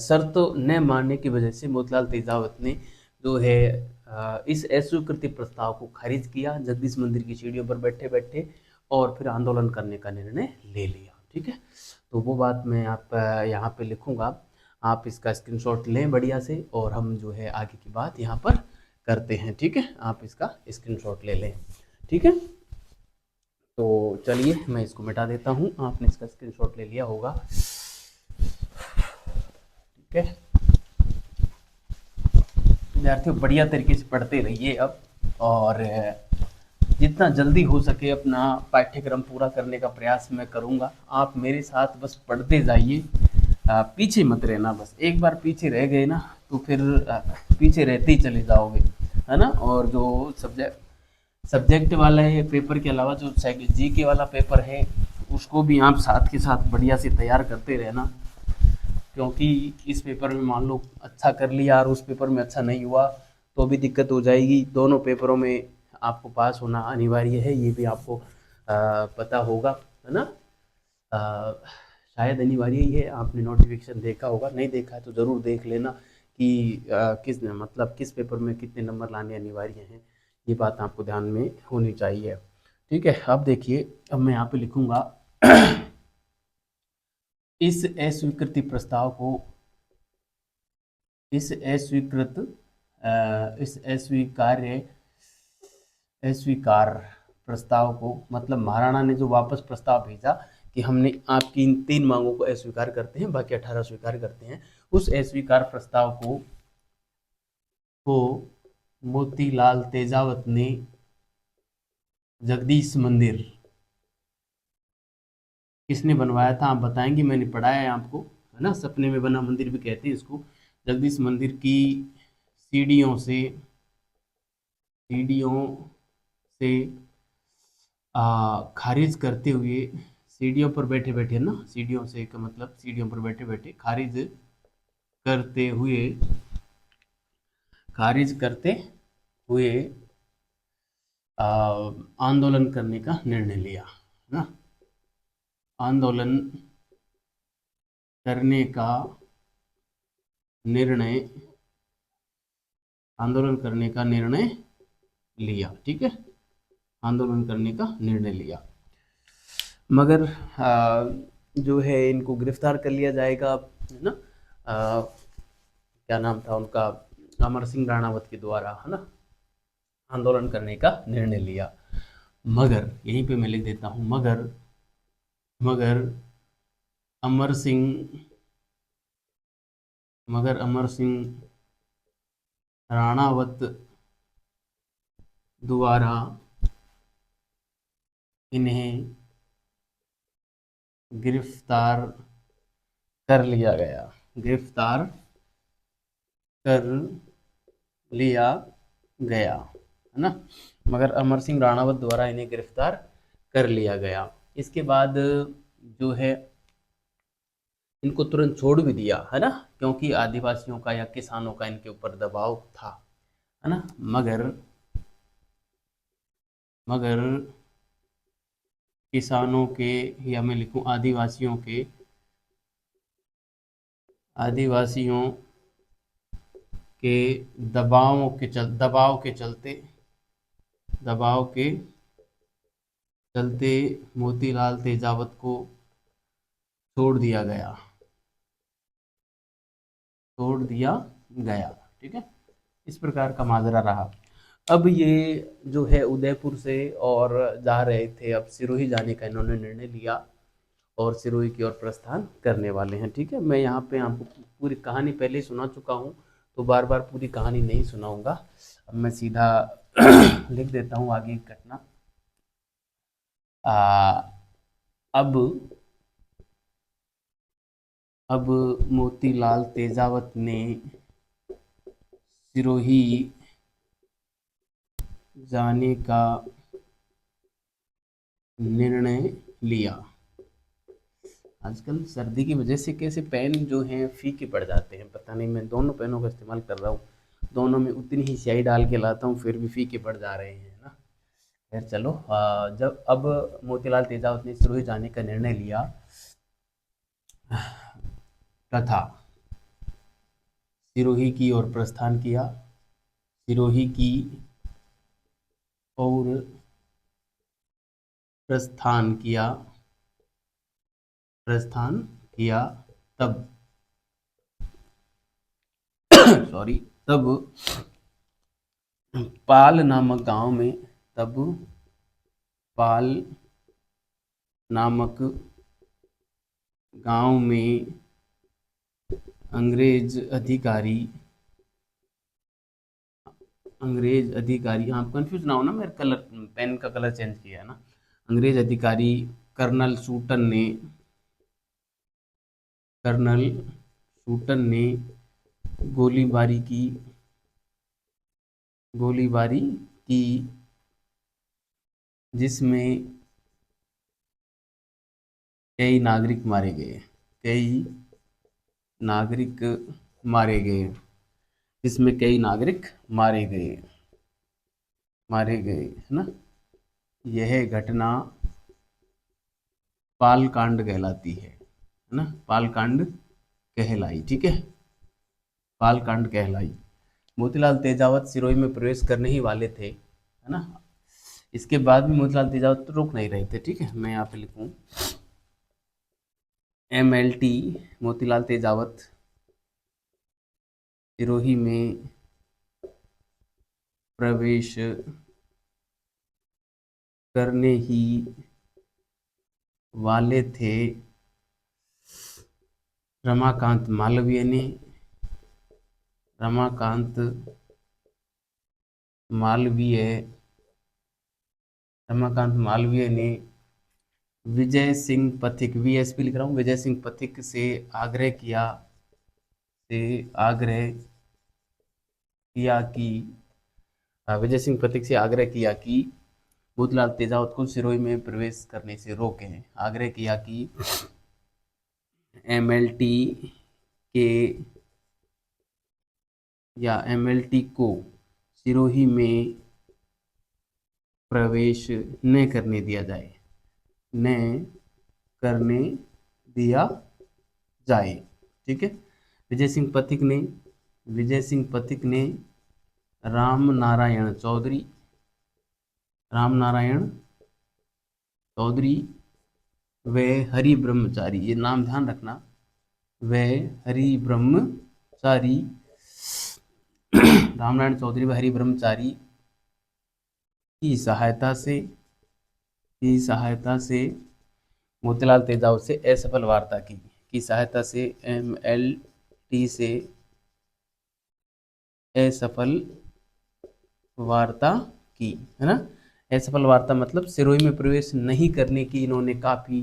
शर्त न मानने की वजह से मोतीलाल तेजावत ने जो है इस अस्वीकृति प्रस्ताव को खारिज किया, जगदीश मंदिर की सीढ़ियों पर बैठे बैठे, और फिर आंदोलन करने का निर्णय ले लिया, ठीक है। तो वो बात मैं आप यहाँ पे लिखूंगा, आप इसका स्क्रीनशॉट लें बढ़िया से, और हम जो है आगे की बात यहाँ पर करते हैं, ठीक है। आप इसका स्क्रीनशॉट ले लें, ठीक है। तो चलिए मैं इसको मिटा देता हूँ, आपने इसका स्क्रीनशॉट ले लिया होगा, ठीक है। विद्यार्थियों बढ़िया तरीके से पढ़ते रहिए अब, और जितना जल्दी हो सके अपना पाठ्यक्रम पूरा करने का प्रयास मैं करूँगा। आप मेरे साथ बस पढ़ते जाइए, पीछे मत रहना। बस एक बार पीछे रह गए ना तो फिर पीछे रहते ही चले जाओगे, है ना। और जो सब्जेक्ट वाला है पेपर के अलावा जो जीके वाला पेपर है, उसको भी आप साथ के साथ बढ़िया से तैयार करते रहना, क्योंकि इस पेपर में मान लो अच्छा कर लिया और उस पेपर में अच्छा नहीं हुआ तो भी दिक्कत हो जाएगी। दोनों पेपरों में आपको पास होना अनिवार्य है, ये भी आपको पता होगा, है ना। शायद अनिवार्य ही है, आपने नोटिफिकेशन देखा होगा, नहीं देखा है तो ज़रूर देख लेना कि किस पेपर में कितने नंबर लाने अनिवार्य हैं, ये बात आपको ध्यान में होनी चाहिए, ठीक है। अब देखिए, अब मैं यहाँ पे लिखूँगा इस अस्वीकृति प्रस्ताव को, इस अस्वीकार प्रस्ताव को, मतलब महाराणा ने जो वापस प्रस्ताव भेजा कि हमने आपकी इन 3 मांगों को अस्वीकार करते हैं, बाकी 18 स्वीकार करते हैं, उस अस्वीकार प्रस्ताव को मोतीलाल तेजावत ने जगदीश मंदिर, किसने बनवाया था आप बताएंगे, मैंने पढ़ाया है आपको, है ना। सपने में बना मंदिर भी कहते हैं इसको। जगदीश मंदिर की सीढ़ियों से खारिज करते हुए, सीढ़ियों पर बैठे बैठे ना, सीढ़ियों से का मतलब सीढ़ियों पर बैठे बैठे खारिज करते हुए आंदोलन करने का निर्णय लिया, ना। आंदोलन करने का निर्णय लिया, ठीक है, आंदोलन करने का निर्णय लिया। मगर जो है इनको गिरफ्तार कर लिया जाएगा, है ना। क्या नाम था उनका, अमर सिंह राणावत के द्वारा, है ना, आंदोलन करने का निर्णय लिया। मगर यहीं पे मैं लिख देता हूँ, मगर अमर सिंह राणावत द्वारा इन्हें गिरफ्तार कर लिया गया, है ना। मगर अमर सिंह राणावत द्वारा इन्हें गिरफ्तार कर लिया गया। इसके बाद जो है इनको तुरंत छोड़ भी दिया, है ना, क्योंकि आदिवासियों का या किसानों का इनके ऊपर दबाव था, है ना। मगर मगर किसानों के, या मैं लिखूं आदिवासियों के दबाव के चलते मोतीलाल तेजावत को छोड़ दिया गया छोड़ दिया गया। ठीक है, इस प्रकार का माजरा रहा। अब ये जो है उदयपुर से और जा रहे थे, अब सिरोही जाने का इन्होंने निर्णय लिया और सिरोही की ओर प्रस्थान करने वाले हैं। ठीक है, मैं यहाँ पे आपको पूरी कहानी पहले ही सुना चुका हूँ, तो बार बार पूरी कहानी नहीं सुनाऊंगा। अब मैं सीधा लिख देता हूँ आगे की घटना। अब अब मोतीलाल तेजावत ने सिरोही जाने का निर्णय लिया। आजकल सर्दी की वजह से कैसे पेन जो हैं फीके पड़ जाते हैं, पता नहीं, मैं दोनों पेनों का इस्तेमाल कर रहा हूँ, दोनों में उतनी ही स्याही डाल के लाता हूँ, फिर भी फीके पड़ जा रहे हैं ना। खैर चलो, जब अब मोतीलाल तेजावत ने सिरोही जाने का निर्णय लिया तथा सिरोही की ओर प्रस्थान किया। सिरोही की ओर प्रस्थान किया तब सॉरी तब पाल नामक गांव में अंग्रेज अधिकारी, हाँ कंफ्यूज ना हो ना, मेरे कलर पेन का कलर चेंज किया है ना। अंग्रेज अधिकारी कर्नल सूटन ने गोलीबारी की जिसमें कई नागरिक मारे गए जिसमें कई नागरिक मारे गए है ना। यह घटना पाल कांड कहलाती है ना, पाल कांड कहलाई। ठीक है, पाल कांड कहलाई। मोतीलाल तेजावत सिरोही में प्रवेश करने ही वाले थे, है ना। इसके बाद भी मोतीलाल तेजावत रुक नहीं रहे थे। ठीक है, मैं यहाँ पे लिखूँ MLT मोतीलाल तेजावत सिरोही में प्रवेश करने ही वाले थे। रमाकांत मालवीय ने विजय सिंह पथिक, VSP लिख रहा हूँ, विजय सिंह पथिक से आग्रह किया कि मोतीलाल तेजावत को सिरोही में प्रवेश करने से रोकें। आग्रह किया कि MLT को सिरोही में प्रवेश न करने दिया जाए। ठीक है, विजय सिंह पथिक ने राम नारायण चौधरी व हरि ब्रह्मचारी, ये नाम ध्यान रखना, व हरि ब्रह्मचारी रामनारायण चौधरी व हरि ब्रह्मचारी की सहायता से मोतीलाल तेजावत से असफल वार्ता की सहायता से MLT से असफल वार्ता की, है ना। असफल वार्ता मतलब सिरोही में प्रवेश नहीं करने की इन्होंने काफ़ी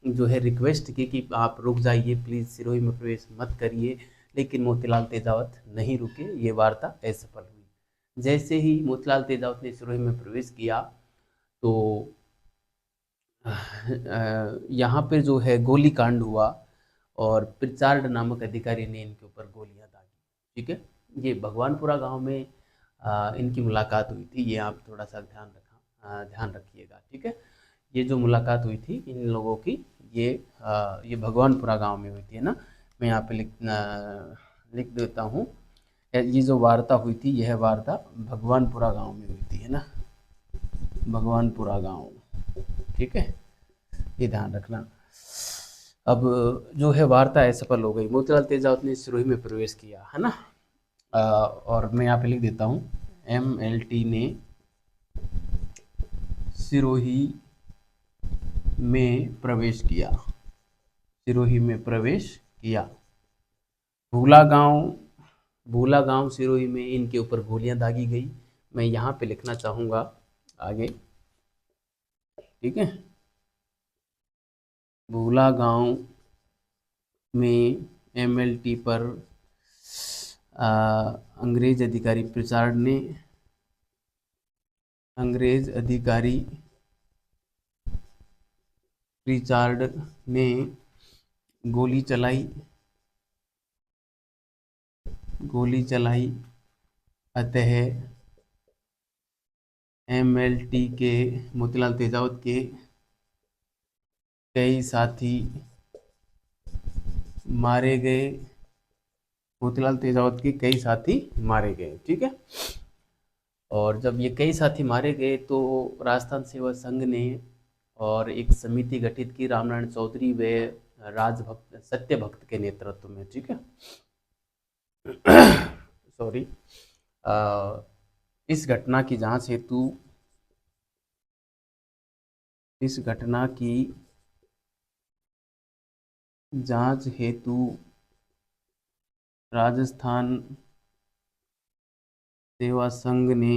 जो है रिक्वेस्ट की कि आप रुक जाइए प्लीज़, सिरोही में प्रवेश मत करिए, लेकिन मोतीलाल तेजावत नहीं रुके, ये वार्ता असफल हुई। जैसे ही मोतीलाल तेजावत ने सिरोही में प्रवेश किया तो यहाँ पे जो है गोली कांड हुआ और प्रिचार्ड नामक अधिकारी ने इनके ऊपर गोलियां दागी। ठीक है, ये भगवानपुरा गांव में इनकी मुलाकात हुई थी। ये आप थोड़ा सा ध्यान रखिएगा, ठीक है। ये जो मुलाकात हुई थी इन लोगों की, ये भगवानपुरा गांव में हुई थी, है ना। मैं यहाँ पे लिख देता हूँ। ये जो वार्ता हुई थी, यह वार्ता भगवानपुरा गांव में हुई थी, है ना, भगवानपुरा गांव, ठीक है, ये ध्यान रखना। अब जो है वार्ता असफल हो गई, मोतीलाल तेजावत ने सिरोही में प्रवेश किया, है ना। और मैं यहाँ पे लिख देता हूँ, MLT ने सिरोही में प्रवेश किया, सिरोही में प्रवेश किया। भूला गांव सिरोही में इनके ऊपर गोलियां दागी गई। मैं यहाँ पे लिखना चाहूँगा आगे, ठीक है। भूला गांव में MLT पर अंग्रेज अधिकारी प्रिचार्ड ने गोली चलाई। अतः MLT के, मोतीलाल तेजावत के कई साथी मारे गए। मोतीलाल तेजावत के कई साथी मारे गए, ठीक है। और जब ये कई साथी मारे गए तो राजस्थान सेवा संघ ने और एक समिति गठित की, रामनारायण चौधरी व सत्यभक्त के नेतृत्व में, ठीक है। सॉरी। इस घटना की जांच हेतु राजस्थान सेवा संघ ने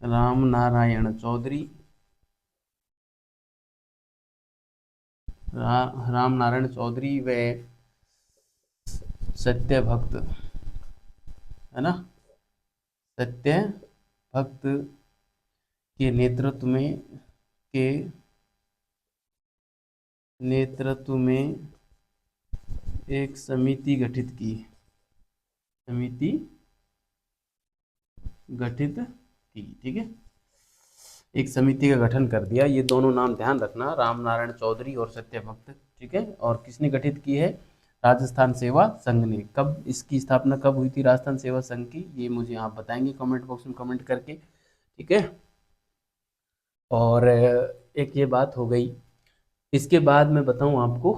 रामनारायण चौधरी व सत्यभक्त, है ना, सत्यभक्त के नेतृत्व में एक समिति गठित की, ठीक है। एक समिति का गठन कर दिया। ये दोनों नाम ध्यान रखना, रामनारायण चौधरी और सत्यभक्त, ठीक है। और किसने गठित की है? राजस्थान सेवा संघ ने। कब इसकी स्थापना कब हुई थी राजस्थान सेवा संघ की, ये मुझे आप बताएंगे कमेंट बॉक्स में कमेंट करके, ठीक है। और एक ये बात हो गई। इसके बाद मैं बताऊं आपको,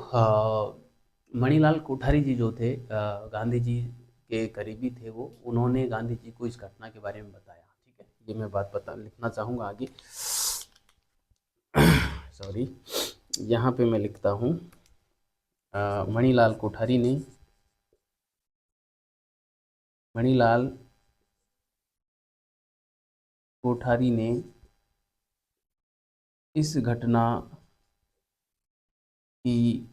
मणिलाल कोठारी जी जो थे, गांधी जी के करीबी थे वो, उन्होंने गांधी जी को इस घटना के बारे में बताया, ठीक है। ये मैं बात लिखना चाहूँगा आगे। सॉरी, यहाँ पे मैं लिखता हूँ, मणिलाल कोठारी ने इस घटना की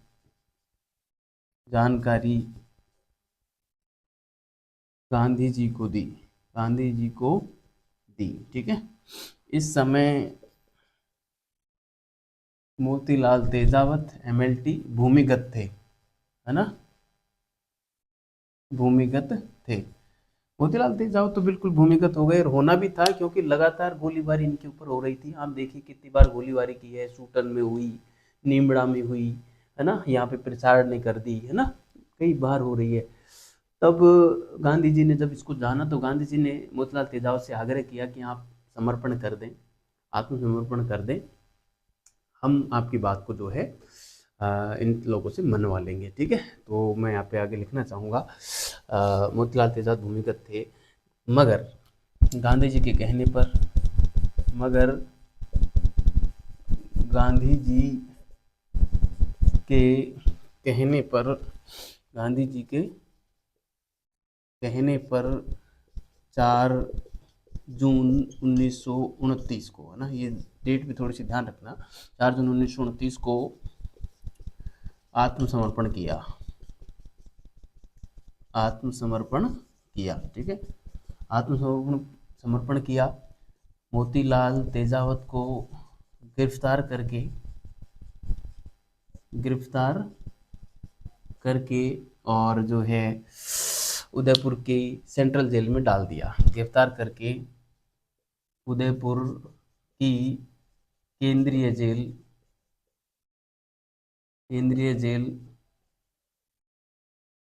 जानकारी गांधी जी को दी, ठीक है। इस समय मोतीलाल तेजावत MLT भूमिगत थे, है ना, भूमिगत थे। मोतीलाल तेजावत तो बिल्कुल भूमिगत हो गए, और होना भी था, क्योंकि लगातार गोलीबारी इनके ऊपर हो रही थी। आप देखिए कितनी बार गोलीबारी की है, सूटन में हुई, नीमड़ा में हुई, है ना, यहाँ पे प्रचार ने कर दी, है ना, कई बार हो रही है। तब गांधी जी ने जब इसको जाना, तो गांधी जी ने मोतीलाल तेजावत से आग्रह किया कि आप समर्पण कर दें, आत्मसमर्पण कर दें, हम आपकी बात को जो है इन लोगों से मनवा लेंगे, ठीक है। तो मैं यहाँ पे आगे लिखना चाहूँगा, मोतीलाल तेजावत भूमिगत थे, मगर गांधी जी के कहने पर गांधी जी के कहने पर 4 जून 1929 को, है ना, ये डेट भी थोड़ी सी ध्यान रखना, 4 जून 1929 को आत्मसमर्पण किया, ठीक है। आत्मसमर्पण किया। मोतीलाल तेजावत को गिरफ्तार करके और जो है उदयपुर के सेंट्रल जेल में डाल दिया। गिरफ्तार करके उदयपुर की केंद्रीय जेल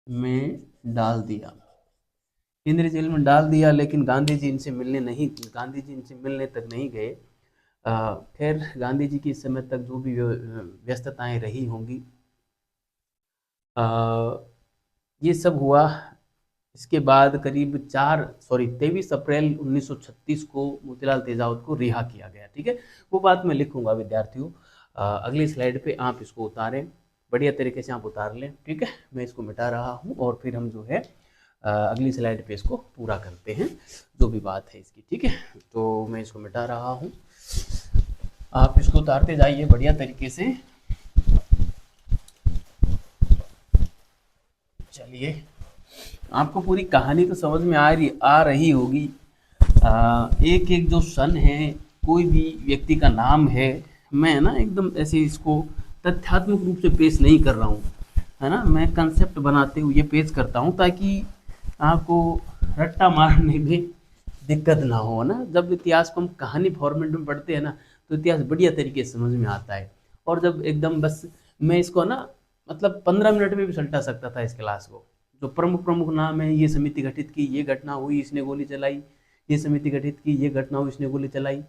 में डाल दिया। केंद्रीय जेल में डाल दिया, लेकिन गांधी जी इनसे मिलने तक नहीं गए। खैर गांधी जी की इस समय तक जो भी व्यस्तताएं रही होंगी, ये सब हुआ। इसके बाद करीब 23 अप्रैल 1936 को मोतीलाल तेजावत को रिहा किया गया। ठीक है, वो बात मैं लिखूंगा विद्यार्थियों। अगली स्लाइड पे आप इसको उतारें, बढ़िया तरीके से आप उतार लें। ठीक है, मैं इसको मिटा रहा हूँ और फिर हम जो है अगली स्लाइड पे इसको पूरा करते हैं, जो भी बात है इसकी। ठीक है, तो मैं इसको मिटा रहा हूँ, आप इसको उतारते जाइए बढ़िया तरीके से। चलिए, आपको पूरी कहानी तो समझ में आ रही होगी। एक एक जो सन है, कोई भी व्यक्ति का नाम है, मैं ना एकदम ऐसे इसको तथ्यात्मक रूप से पेश नहीं कर रहा हूँ, है ना। मैं कंसेप्ट बनाते हुए पेश करता हूँ ताकि आपको रट्टा मारने में दिक्कत ना हो ना। जब इतिहास को हम कहानी फॉर्मेट में पढ़ते हैं ना, तो इतिहास बढ़िया तरीके से समझ में आता है। और जब एकदम बस मैं इसको ना मतलब 15 मिनट में भी सल्टा सकता था इस क्लास को। जो प्रमुख प्रमुख नाम है, ये समिति गठित की, ये घटना हुई, इसने गोली चलाई, ये समिति गठित की, ये घटना हुई, इसने गोली चलाई, है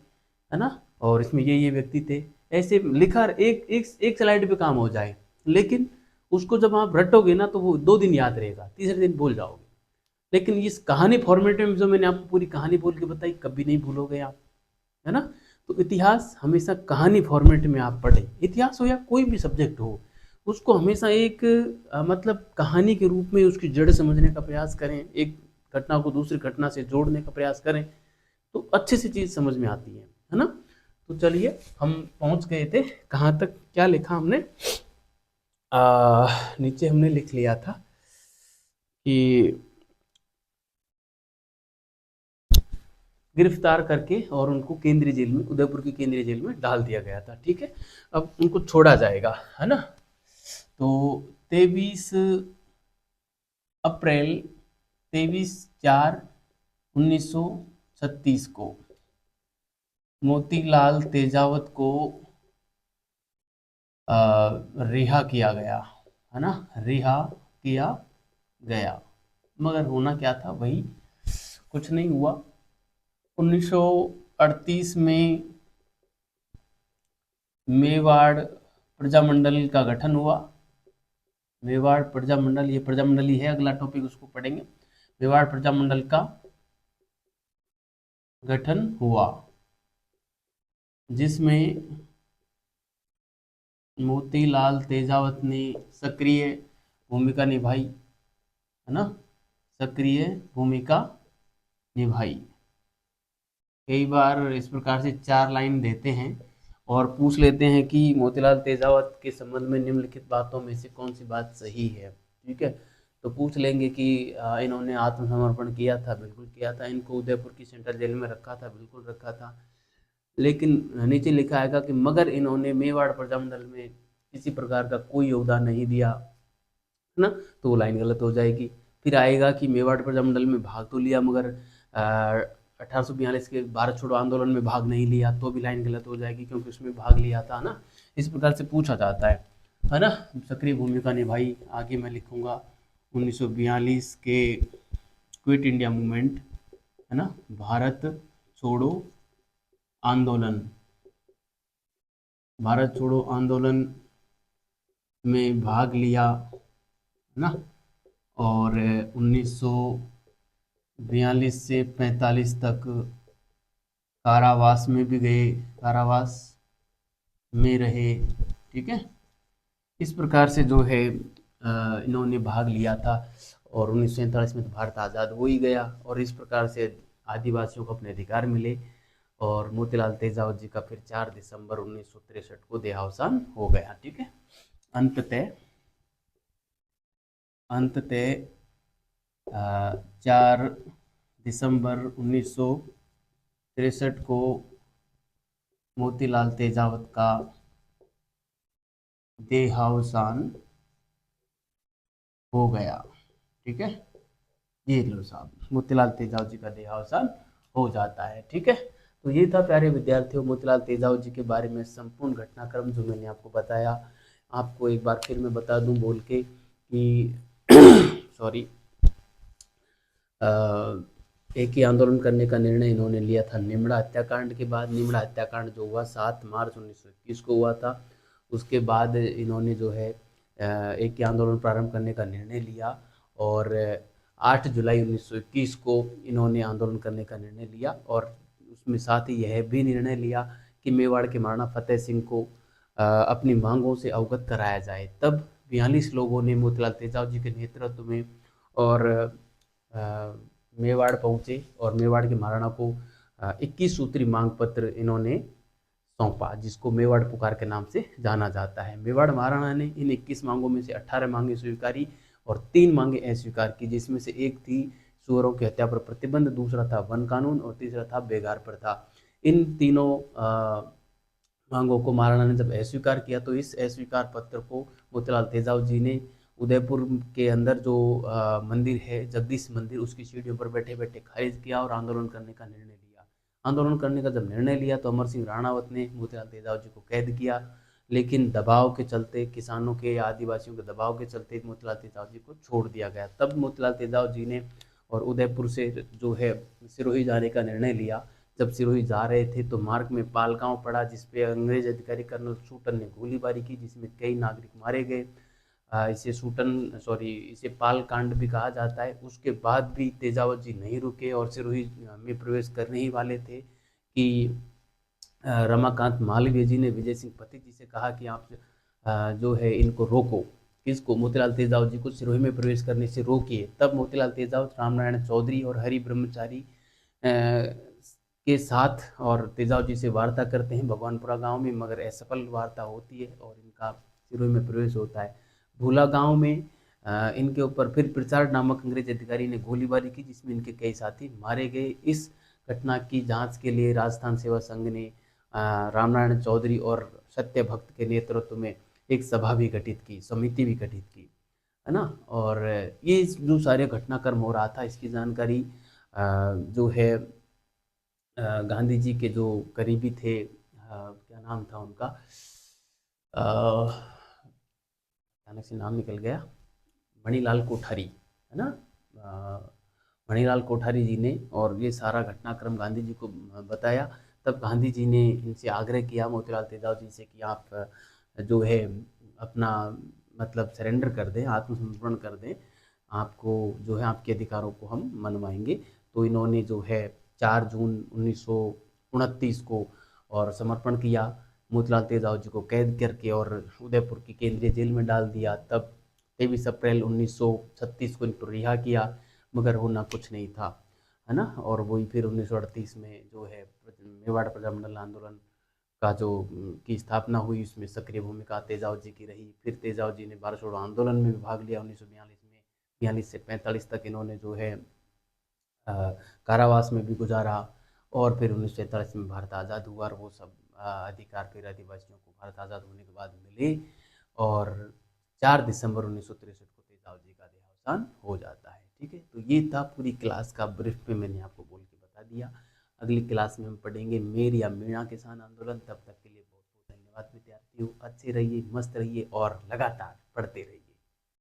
ना, और इसमें ये व्यक्ति थे, ऐसे लिखा एक एक एक स्लाइड पे काम हो जाए। लेकिन उसको जब आप रटोगे ना, तो वो 2 दिन याद रहेगा, तीसरे दिन भूल जाओगे। लेकिन इस कहानी फॉर्मेट में जो मैंने आपको पूरी कहानी बोल के बताई, कभी नहीं भूलोगे आप, है ना। तो इतिहास हमेशा कहानी फॉर्मेट में आप पढ़ें। इतिहास हो या कोई भी सब्जेक्ट हो, उसको हमेशा एक मतलब कहानी के रूप में उसकी जड़ समझने का प्रयास करें, एक घटना को दूसरी घटना से जोड़ने का प्रयास करें, तो अच्छे से चीज़ समझ में आती है ना। तो चलिए, हम पहुंच गए थे कहाँ तक, क्या लिखा हमने, नीचे हमने लिख लिया था कि गिरफ्तार करके और उनको केंद्रीय जेल में, उदयपुर की केंद्रीय जेल में डाल दिया गया था। ठीक है, अब उनको छोड़ा जाएगा, है ना। तो 23 अप्रैल 23/4/1936 को मोतीलाल तेजावत को रिहा किया गया, है ना, रिहा किया गया। मगर होना क्या था, वही, कुछ नहीं हुआ। 1938 में मेवाड़ प्रजामंडल का गठन हुआ। मेवाड़ प्रजामंडल, ये प्रजामंडल ही है, अगला टॉपिक उसको पढ़ेंगे। मेवाड़ प्रजामंडल का गठन हुआ, जिसमें मोतीलाल तेजावत ने सक्रिय भूमिका निभाई, है ना, सक्रिय भूमिका निभाई। कई बार इस प्रकार से 4 लाइन देते हैं और पूछ लेते हैं कि मोतीलाल तेजावत के संबंध में निम्नलिखित बातों में से कौन सी बात सही है। ठीक है, तो पूछ लेंगे कि इन्होंने आत्मसमर्पण किया था, बिल्कुल किया था। इनको उदयपुर की सेंट्रल जेल में रखा था, बिल्कुल रखा था। लेकिन नीचे लिखा आएगा कि मगर इन्होंने मेवाड़ प्रजामंडल में किसी प्रकार का कोई योगदान नहीं दिया, है ना, तो वो लाइन गलत हो जाएगी। फिर आएगा कि मेवाड़ प्रजामंडल में भाग तो लिया, मगर 1842 के भारत छोड़ो आंदोलन में भाग नहीं लिया, तो भी लाइन गलत हो जाएगी, क्योंकि उसमें भाग लिया था ना। इस प्रकार से पूछा जाता है ना। सक्रिय भूमिका निभाई, आगे मैं लिखूंगा 1942 के क्विट इंडिया मूवमेंट, है ना, भारत छोड़ो आंदोलन, भारत छोड़ो आंदोलन में भाग लिया, है ना। और 1942 से 45 तक कारावास में भी गए, कारावास में रहे। ठीक है, इस प्रकार से जो है इन्होंने भाग लिया था। और 1947 में तो भारत आज़ाद हो ही गया, और इस प्रकार से आदिवासियों को अपने अधिकार मिले। और मोतीलाल तेजावत जी का फिर 4 दिसंबर 1963 को देहावसान हो गया। ठीक है, अंततः 4 दिसंबर 1963 को मोतीलाल तेजावत का देहावसान हो गया। ठीक है, ये लो साहब, मोतीलाल तेजाब जी का देहावसान हो जाता है। ठीक है, तो ये था प्यारे विद्यार्थियों मोतीलाल तेजाब जी के बारे में संपूर्ण घटनाक्रम जो मैंने आपको बताया। आपको एक बार फिर मैं बता दूं बोल के कि सॉरी, एक ही आंदोलन करने का निर्णय इन्होंने लिया था निमड़ा हत्याकांड के बाद। निमड़ा हत्याकांड जो हुआ 7 मार्च 1921 को हुआ था। उसके बाद इन्होंने जो है एक ही आंदोलन प्रारंभ करने का निर्णय लिया और 8 जुलाई 1921 को इन्होंने आंदोलन करने का निर्णय लिया और उसमें साथ ही यह भी निर्णय लिया कि मेवाड़ के महाराणा फतेह सिंह को अपनी मांगों से अवगत कराया जाए। तब 42 लोगों ने मोतीलाल तेजाब जी के नेतृत्व में और मेवाड़ पहुंचे और मेवाड़ के महाराणा को 21 सूत्री मांग पत्र इन्होंने सौंपा, जिसको मेवाड़ पुकार के नाम से जाना जाता है। मेवाड़ महाराणा ने इन 21 मांगों में से 18 मांगे स्वीकारी और 3 मांगे अस्वीकार की, जिसमें से एक थी सुअरों की हत्या पर प्रतिबंध, दूसरा था वन कानून और तीसरा था बेगार प्रथा। इन तीनों मांगों को महाराणा ने जब अस्वीकार किया तो इस अस्वीकार पत्र को मोतीलाल तेजाब जी ने उदयपुर के अंदर जो मंदिर है जगदीश मंदिर, उसकी सीढ़ियों पर बैठे बैठे खारिज किया और आंदोलन करने का निर्णय लिया। आंदोलन करने का जब निर्णय लिया तो अमर सिंह राणावत ने मोतीलाल तेजाब जी को कैद किया, लेकिन दबाव के चलते, किसानों के या आदिवासियों के दबाव के चलते मोतीलाल तेजाब जी को छोड़ दिया गया। तब मोतीलाल तेजाब जी ने और उदयपुर से जो है सिरोही जाने का निर्णय लिया। जब सिरोही जा रहे थे तो मार्ग में पालगांव पड़ा, जिसपे अंग्रेज अधिकारी कर्नल सूटन ने गोलीबारी की, जिसमें कई नागरिक मारे गए। इसे पाल कांड भी कहा जाता है। उसके बाद भी तेजावत जी नहीं रुके और सिरोही में प्रवेश करने ही वाले थे कि रमाकांत मालवीय जी ने विजय सिंह पथिक जी से कहा कि आप जो है इनको रोको, किसको, मोतीलाल तेजाब जी को सिरोही में प्रवेश करने से रोकिए। तब मोतीलाल तेजाब रामनारायण चौधरी और हरि ब्रह्मचारी के साथ और तेजाब जी से वार्ता करते हैं भगवानपुरा गांव में, मगर असफल वार्ता होती है और इनका सिरोही में प्रवेश होता है। भूला गांव में इनके ऊपर फिर प्रचार नामक अंग्रेज अधिकारी ने गोलीबारी की, जिसमें इनके कई साथी मारे गए। इस घटना की जांच के लिए राजस्थान सेवा संघ ने रामनारायण चौधरी और सत्य भक्त के नेतृत्व में एक सभा भी गठित की, समिति भी गठित की, है ना। और ये जो सारे घटनाक्रम हो रहा था इसकी जानकारी जो है गांधी जी के जो करीबी थे, क्या नाम था उनका, अचानक से नाम निकल गया, मणिलाल कोठारी, है ना। मणिलाल कोठारी जी ने और ये सारा घटनाक्रम गांधी जी को बताया। तब गांधी जी ने इनसे आग्रह किया मोतीलाल तेजाब जी से कि आप जो है अपना मतलब सरेंडर कर दें, आत्मसमर्पण कर दें, आपको जो है आपके अधिकारों को हम मनवाएंगे। तो इन्होंने जो है 4 जून 1929 को और समर्पण किया। मोतीलाल तेजाब जी को कैद करके और उदयपुर की केंद्रीय जेल में डाल दिया। तब 23 अप्रैल 1936 को इनको रिहा किया, मगर होना कुछ नहीं था, है ना। और वही फिर 1938 में जो है मेवाड़ प्रजामंडल आंदोलन का जो की स्थापना हुई, उसमें सक्रिय भूमिका तेजाब जी की रही। फिर तेजाब जी ने भारत छोड़ो आंदोलन में भी भाग लिया 1942 में। 42 से 45 तक इन्होंने जो है कारावास में भी गुजारा और फिर 1947 में भारत आज़ाद हुआ और वो सब अधिकार फिर आदिवासियों को भारत आज़ाद होने के बाद मिले और 4 दिसंबर 1963 को तेजाब जी का देहावसान हो जाता है। ठीक है, तो ये था पूरी क्लास का ब्रीफ में मैंने आपको बोल के बता दिया। अगली क्लास में हम पढ़ेंगे मेर या मीणा किसान आंदोलन। तब तक के लिए बहुत बहुत धन्यवाद विद्यार्थियों। अच्छे रहिए, मस्त रहिए और लगातार पढ़ते रहिए।